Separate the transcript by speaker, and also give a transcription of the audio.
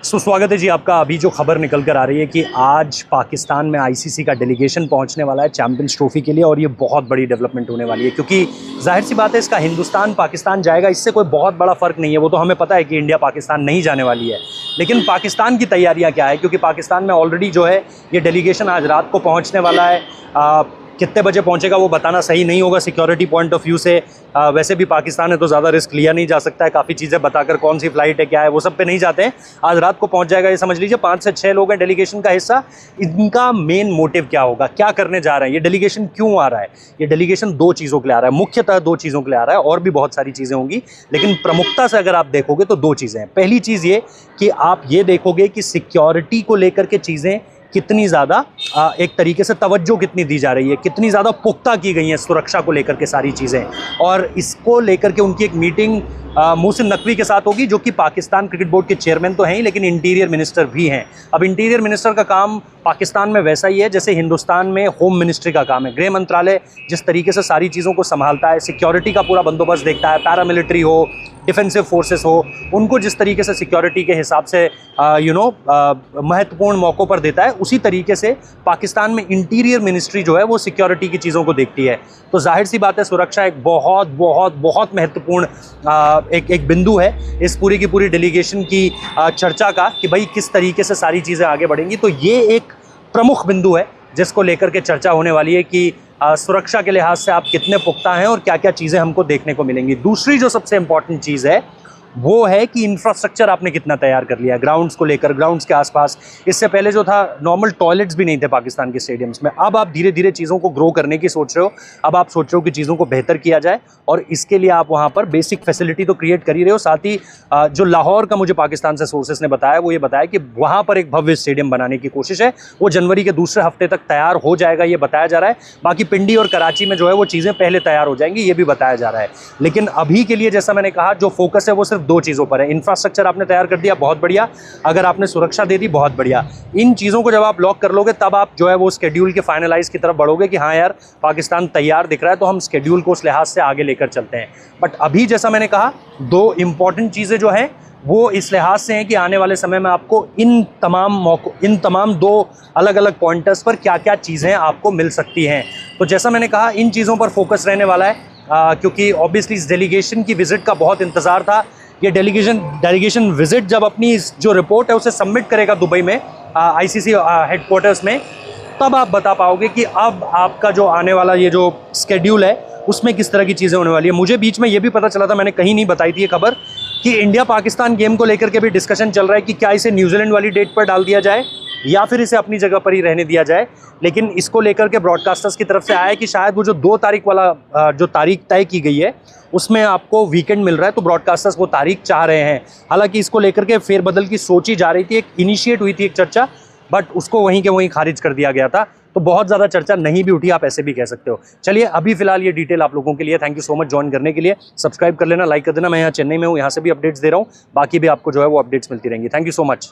Speaker 1: स्वागत है जी आपका। अभी जो खबर निकल कर आ रही है कि आज पाकिस्तान में आईसीसी का डेलीगेशन पहुंचने वाला है चैंपियंस ट्रॉफी के लिए, और ये बहुत बड़ी डेवलपमेंट होने वाली है क्योंकि जाहिर सी बात है इसका हिंदुस्तान पाकिस्तान जाएगा, इससे कोई बहुत बड़ा फ़र्क नहीं है। वो तो हमें पता है कि इंडिया पाकिस्तान नहीं जाने वाली है, लेकिन पाकिस्तान की तैयारियाँ क्या है, क्योंकि पाकिस्तान में ऑलरेडी जो है ये डेलीगेशन आज रात को पहुँचने वाला है। कितने बजे पहुंचेगा वो बताना सही नहीं होगा सिक्योरिटी पॉइंट ऑफ व्यू से। वैसे भी पाकिस्तान है तो ज़्यादा रिस्क लिया नहीं जा सकता है, काफ़ी चीज़ें बताकर कौन सी फ्लाइट है क्या है वो सब पे नहीं जाते हैं। आज रात को पहुंच जाएगा, ये समझ लीजिए 5 से 6 लोग हैं डेलीगेशन का हिस्सा। इनका मेन मोटिव क्या होगा, क्या करने जा रहे हैं, ये डेलीगेशन क्यों आ रहा है। ये डेलीगेशन 2 चीज़ों के लिए आ रहा है, मुख्यतः 2 चीज़ों के लिए आ रहा है, और भी बहुत सारी चीज़ें होंगी, लेकिन प्रमुखता से अगर आप देखोगे तो 2 चीज़ें हैं। पहली चीज़ ये कि आप ये देखोगे कि सिक्योरिटी को लेकर के चीज़ें कितनी ज़्यादा एक तरीके से तवज्जो कितनी दी जा रही है, कितनी ज़्यादा पुख्ता की गई है सुरक्षा को लेकर के सारी चीज़ें। और इसको लेकर के उनकी एक मीटिंग मोहसिन नकवी के साथ होगी, जो कि पाकिस्तान क्रिकेट बोर्ड के चेयरमैन तो हैं ही, लेकिन इंटीरियर मिनिस्टर भी हैं। अब इंटीरियर मिनिस्टर का काम पाकिस्तान में वैसा ही है जैसे हिंदुस्तान में होम मिनिस्ट्री का काम है। गृह मंत्रालय जिस तरीके से सारी चीज़ों को संभालता है, सिक्योरिटी का पूरा बंदोबस्त देखता है, पैरामिलिट्री हो, डिफेंसिव फोर्सेस हो, उनको जिस तरीके से सिक्योरिटी के हिसाब से महत्वपूर्ण मौक़ों पर देता है, उसी तरीके से पाकिस्तान में इंटीरियर मिनिस्ट्री जो है वो सिक्योरिटी की चीज़ों को देखती है। तो जाहिर सी बात है सुरक्षा एक बहुत बहुत बहुत महत्वपूर्ण एक बिंदु है इस पूरी की पूरी डेलीगेशन की चर्चा का, कि भाई किस तरीके से सारी चीज़ें आगे बढ़ेंगी। तो ये एक प्रमुख बिंदु है जिसको लेकर के चर्चा होने वाली है कि सुरक्षा के लिहाज से आप कितने पुख्ता हैं और क्या क्या चीज़ें हमको देखने को मिलेंगी। दूसरी जो सबसे इम्पॉर्टेंट चीज़ है वो है कि इंफ्रास्ट्रक्चर आपने कितना तैयार कर लिया है ग्राउंड्स को लेकर, ग्राउंड्स के आसपास। इससे पहले जो था नॉर्मल टॉयलेट्स भी नहीं थे पाकिस्तान के स्टेडियम्स में। अब आप धीरे धीरे चीज़ों को ग्रो करने की सोच रहे हो, अब आप सोच रहे हो कि चीज़ों को बेहतर किया जाए, और इसके लिए आप वहाँ पर बेसिक फैसिलिटी तो क्रिएट कर ही रहे हो। साथ ही जो लाहौर का मुझे पाकिस्तान से सोर्सेस ने बताया, वो ये बताया कि वहाँ पर एक भव्य स्टेडियम बनाने की कोशिश है, वो जनवरी के दूसरे हफ्ते तक तैयार हो जाएगा, ये बताया जा रहा है। बाकी पिंडी और कराची में जो है वो चीज़ें पहले तैयार हो जाएंगी, ये भी बताया जा रहा है। लेकिन अभी के लिए जैसा मैंने कहा, जो फोकस है वो सिर्फ 2 चीज़ों पर है। इंफ्रास्ट्रक्चर आपने तैयार कर दिया, बहुत बढ़िया। अगर आपने सुरक्षा दे दी, बहुत बढ़िया। इन चीज़ों को जब आप लॉक कर लोगे, तब आप जो है वो स्केड्यूल के फाइनलाइज की तरफ बढ़ोगे कि हाँ यार पाकिस्तान तैयार दिख रहा है, तो हम स्केड्यूल को उस लिहाज से आगे लेकर चलते हैं। बट अभी जैसा मैंने कहा, 2 इंपॉर्टेंट चीज़ें जो हैं वो इस लिहाज से हैं कि आने वाले समय में आपको इन तमाम 2 अलग अलग पॉइंटर्स पर क्या क्या चीज़ें आपको मिल सकती हैं। तो जैसा मैंने कहा, इन चीज़ों पर फोकस रहने वाला है, क्योंकि ऑब्वियसली इस डेलीगेशन की विजिट का बहुत इंतज़ार था। ये डेलीगेशन विजिट जब अपनी जो रिपोर्ट है उसे सबमिट करेगा दुबई में आईसीसी हेडक्वार्टर्स में, तब आप बता पाओगे कि अब आपका जो आने वाला ये जो स्केड्यूल है उसमें किस तरह की चीज़ें होने वाली है। मुझे बीच में ये भी पता चला था, मैंने कहीं नहीं बताई थी ये खबर, कि इंडिया पाकिस्तान गेम को लेकर के भी डिस्कशन चल रहा है कि क्या इसे न्यूजीलैंड वाली डेट पर डाल दिया जाए या फिर इसे अपनी जगह पर ही रहने दिया जाए। लेकिन इसको लेकर के ब्रॉडकास्टर्स की तरफ से आया है कि शायद वो जो 2 तारीख वाला जो तारीख तय की गई है उसमें आपको वीकेंड मिल रहा है, तो ब्रॉडकास्टर्स वो तारीख चाह रहे हैं। हालांकि इसको लेकर के फेरबदल की सोची जा रही थी, एक इनिशिएट हुई थी एक चर्चा, बट उसको वहीं के वहीं खारिज कर दिया गया था। तो बहुत ज़्यादा चर्चा नहीं भी उठी, आप ऐसे भी कह सकते हो। चलिए अभी फिलहाल ये डिटेल आप लोगों के लिए। Thank you so much join करने के लिए। सब्सक्राइब कर लेना, लाइक कर देना। मैं यहाँ चेन्नई में हूँ, यहाँ से भी अपडेट्स दे रहा हूँ, बाकी भी आपको जो है वो अपडेट्स मिलती रहेंगी। Thank you so much.